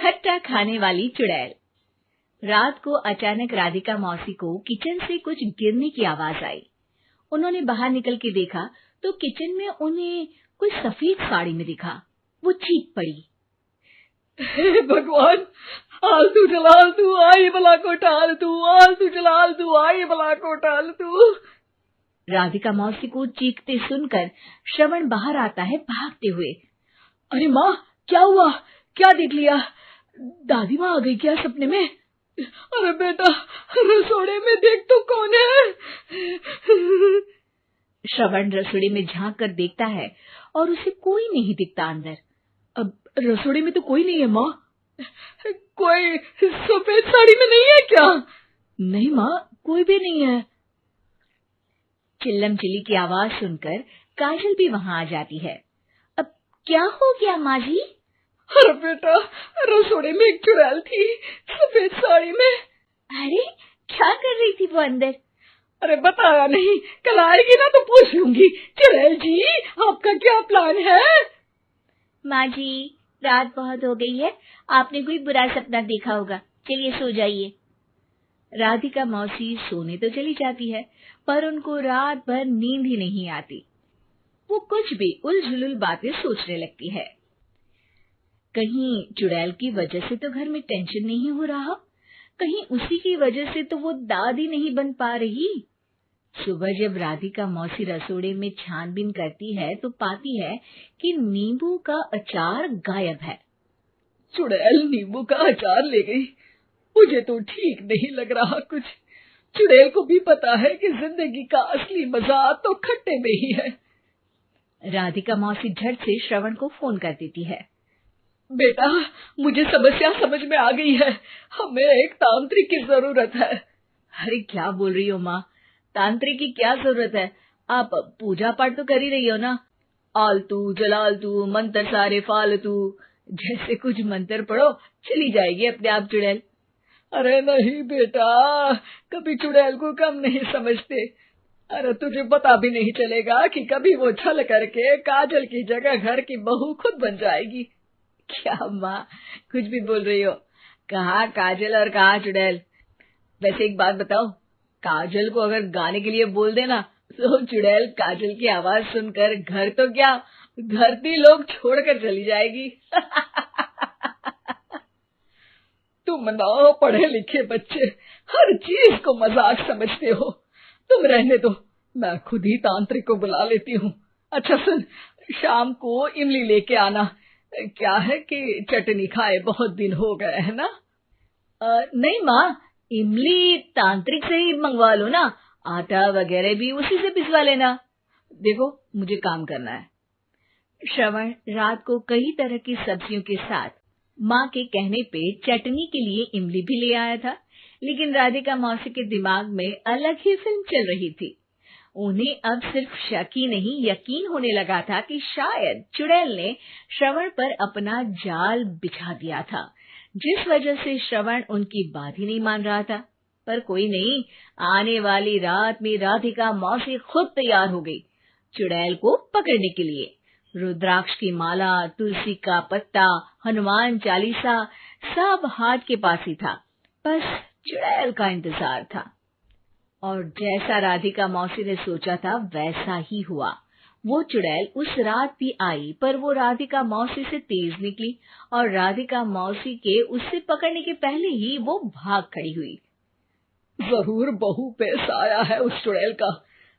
खट्टा खाने वाली चुड़ैल। रात को अचानक राधिका मौसी को किचन से कुछ गिरने की आवाज आई। उन्होंने बाहर निकल के देखा तो किचन में उन्हें कोई सफेद साड़ी में दिखा। वो चीख पड़ी, हे भगवान, आलतू जलाल तू आई भला को टाल तू, आलतू जलाल तू आई भला को टाल तू। राधिका मौसी को चीखते सुनकर श्रवण बाहर आता है भागते हुए। अरे माँ, क्या हुआ? क्या देख लिया? दादी माँ आ गई क्या सपने में? अरे बेटा, रसोड़े में देख तो कौन है? श्रवण रसोड़े में झांक कर देखता है और उसे कोई नहीं दिखता अंदर। अब रसोड़े में तो कोई नहीं है माँ। कोई सफेद साड़ी में नहीं है क्या? नहीं माँ, कोई भी नहीं है। चिल्लम चिल्ली की आवाज सुनकर काजल भी वहां आ जाती है। अब क्या हो गया माँ जी? अरे बेटा, रसोड़े में एक चुड़ैल थी सफेद साड़ी में। अरे क्या कर रही थी वो अंदर? अरे बताया नहीं, कल आएगी ना तो पूछ लूंगी। चुड़ैल जी, आपका क्या प्लान है? माँ जी, रात बहुत हो गई है, आपने कोई बुरा सपना देखा होगा, चलिए सो जाइए। राधिका मौसी सोने तो चली जाती है, पर उनको रात भर नींद ही नहीं आती। वो कुछ भी उलझुल बातें सोचने लगती है। कहीं चुड़ैल की वजह से तो घर में टेंशन नहीं हो रहा, कहीं उसी की वजह से तो वो दादी नहीं बन पा रही। सुबह जब राधिका मौसी रसोड़े में छानबीन करती है तो पाती है कि नींबू का अचार गायब है। चुड़ैल नींबू का अचार ले गई, मुझे तो ठीक नहीं लग रहा कुछ। चुड़ैल को भी पता है कि जिंदगी का असली मजा तो खट्टे में ही है। राधिका मौसी झट से श्रवण को फोन कर देती है। बेटा, मुझे समस्या समझ में आ गई है, हमें एक तांत्रिक की जरूरत है। अरे क्या बोल रही हो माँ, तांत्रिक की क्या जरूरत है? आप पूजा पाठ तो कर ही रही हो ना। आलतू जलालतू मंत्र सारे फालतू जैसे कुछ मंत्र पढ़ो, चली जाएगी अपने आप चुड़ैल। अरे नहीं बेटा, कभी चुड़ैल को कम नहीं समझते। अरे तुझे पता भी नहीं चलेगा कि कभी वो छल करके काजल की जगह घर की बहू खुद बन जाएगी। क्या माँ, कुछ भी बोल रही हो? कहाँ काजल और कहाँ चुड़ैल। वैसे एक बात बताओ, काजल को अगर गाने के लिए बोल देना तो चुड़ैल काजल की आवाज सुनकर घर तो क्या धरती लोग छोड़कर चली जाएगी। तुम ना पढ़े लिखे बच्चे हर चीज को मजाक समझते हो। तुम रहने दो, मैं खुद ही तांत्रिक को बुला लेती हूँ। अच्छा सुन, शाम को इमली लेके आना। क्या है कि चटनी खाए बहुत दिन हो गए है ना। नहीं माँ, इमली तांत्रिक से ही मंगवा लो ना, आटा वगैरह भी उसी से पिसवा लेना। देखो मुझे काम करना है। श्रवण रात को कई तरह की सब्जियों के साथ माँ के कहने पे चटनी के लिए इमली भी ले आया था, लेकिन राधिका मौसी के दिमाग में अलग ही फिल्म चल रही थी। उन्हें अब सिर्फ शक ही नहीं यकीन होने लगा था कि शायद चुड़ैल ने श्रवण पर अपना जाल बिछा दिया था, जिस वजह से श्रवण उनकी बात ही नहीं मान रहा था। पर कोई नहीं, आने वाली रात में राधिका मौसी खुद तैयार हो गई चुड़ैल को पकड़ने के लिए। रुद्राक्ष की माला, तुलसी का पत्ता, हनुमान चालीसा सब हाथ के पास ही था, बस चुड़ैल का इंतजार था। और जैसा राधिका मौसी ने सोचा था वैसा ही हुआ। वो चुड़ैल उस रात भी आई, पर वो राधिका मौसी से तेज निकली और राधिका मौसी के उससे पकड़ने के पहले ही वो भाग खड़ी हुई। जरूर बहू पे साया है उस चुड़ैल का,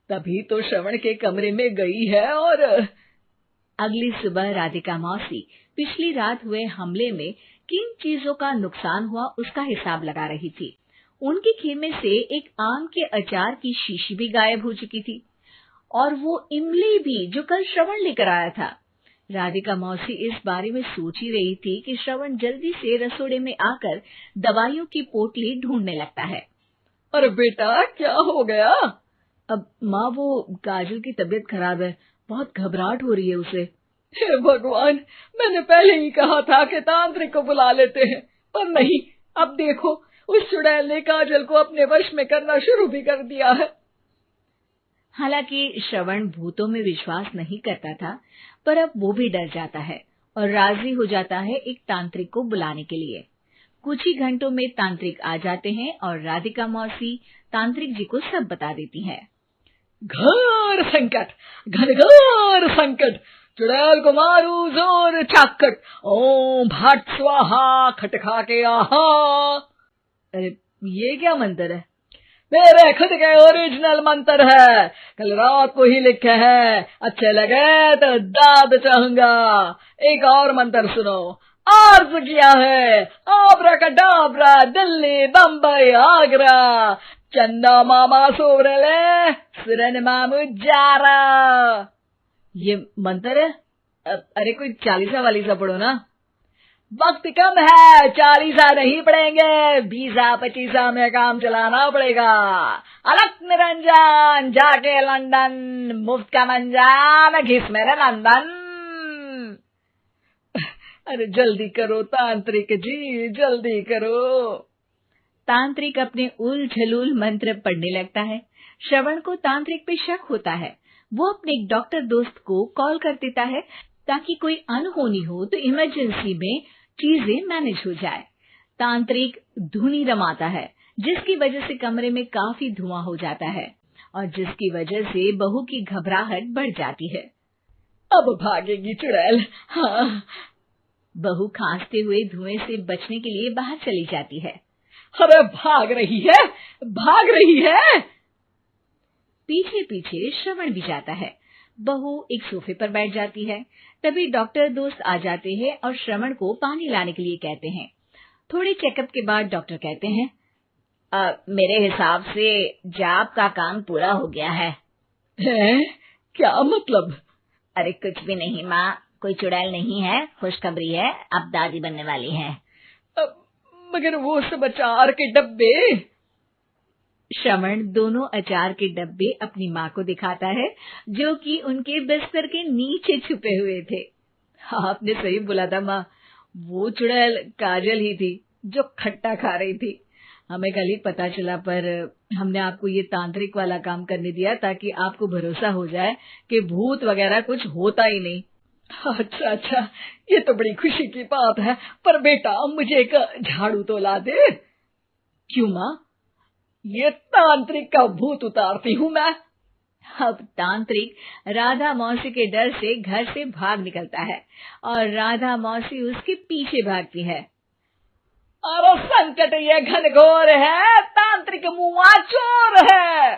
तभी तो श्रवण के कमरे में गई है। और अगली सुबह राधिका मौसी पिछली रात हुए हमले में किन चीजों का नुकसान हुआ उसका हिसाब लगा रही थी। उनके खेमे से एक आम के अचार की शीशी भी गायब हो चुकी थी, और वो इमली भी जो कल श्रवण लेकर आया था। राधिका मौसी इस बारे में सोच ही रही थी कि श्रवण जल्दी से रसोड़े में आकर दवाइयों की पोटली ढूंढने लगता है। अरे बेटा, क्या हो गया? अब माँ, वो काजल की तबीयत खराब है, बहुत घबराहट हो रही है उसे। हे भगवान, मैंने पहले ही कहा था कि तांत्रिक को बुला लेते हैं, पर नहीं। अब देखो, उस चुड़ैल ने काजल को अपने वश में करना शुरू भी कर दिया है। हालांकि श्रवण भूतों में विश्वास नहीं करता था, पर अब वो भी डर जाता है। और राजी हो जाता है एक तांत्रिक को बुलाने के लिए। कुछ ही घंटों में तांत्रिक आ जाते हैं और राधिका मौसी तांत्रिक जी को सब बता देती है। घोर संकट, घनघोर संकट, चुड़ैल को मारू जोर चाकट, ओम भट स्वाहा खटखा के आहा। अरे ये क्या मंत्र है? मेरे खुद के ओरिजिनल मंत्र है, कल रात को ही लिखे हैं, अच्छे लगे तो दाद चाहूंगा। एक और मंत्र सुनो, अर्ज किया है आब्राकडाब्रा, दिल्ली बम्बई आगरा, चंदा मामा सोरले सुरन मामू जारा। ये मंत्र है? अरे कोई 40 वालीसा पढ़ो ना। वक्त कम है, 40 नहीं पड़ेंगे, 20-25 में काम चलाना पड़ेगा। अलग निरंजन जाके लंदन, मुफ्त का मंजान घिस मेरे नंदन। अरे जल्दी करो तांत्रिक जी, जल्दी करो। तांत्रिक अपने उल झलूल मंत्र पढ़ने लगता है। श्रवण को तांत्रिक पे शक होता है। वो अपने एक डॉक्टर दोस्त को कॉल कर देता है ताकि कोई अनहोनी हो तो इमरजेंसी में चीजें मैनेज हो जाए। तांत्रिक धुनी रमाता है, जिसकी वजह से कमरे में काफी धुआं हो जाता है और जिसकी वजह से बहू की घबराहट बढ़ जाती है। अब भागेगी चुड़ैल। हाँ। बहू खांसते हुए धुएं से बचने के लिए बाहर चली जाती है। अरे भाग रही है, भाग रही है। पीछे पीछे श्रवण भी जाता है। बहू एक सोफे पर बैठ जाती है। तभी डॉक्टर दोस्त आ जाते हैं और श्रवण को पानी लाने के लिए कहते हैं। थोड़े चेकअप के बाद डॉक्टर कहते हैं, मेरे हिसाब से जाप का काम पूरा हो गया है। क्या मतलब? अरे कुछ भी नहीं माँ, कोई चुड़ैल नहीं है, खुशखबरी है, अब दादी बनने वाली है। मगर वो सब अचार के डब्बे। श्रवण दोनों अचार के डब्बे अपनी माँ को दिखाता है, जो कि उनके बिस्तर के नीचे छुपे हुए थे। आपने सही बोला था माँ, वो चुड़ैल काजल ही थी जो खट्टा खा रही थी। हमें कल ही पता चला, पर हमने आपको ये तांत्रिक वाला काम करने दिया ताकि आपको भरोसा हो जाए कि भूत वगैरह कुछ होता ही नहीं। अच्छा अच्छा, ये तो बड़ी खुशी की बात है, पर बेटा मुझे एक झाड़ू तो ला दे। क्यों माँ? ये तांत्रिक का भूत उतारती हूँ मैं। अब तांत्रिक राधा मौसी के डर से घर से भाग निकलता है और राधा मौसी उसके पीछे भागती है। अरे संकट ये घनघोर है, तांत्रिक मुआ चोर है।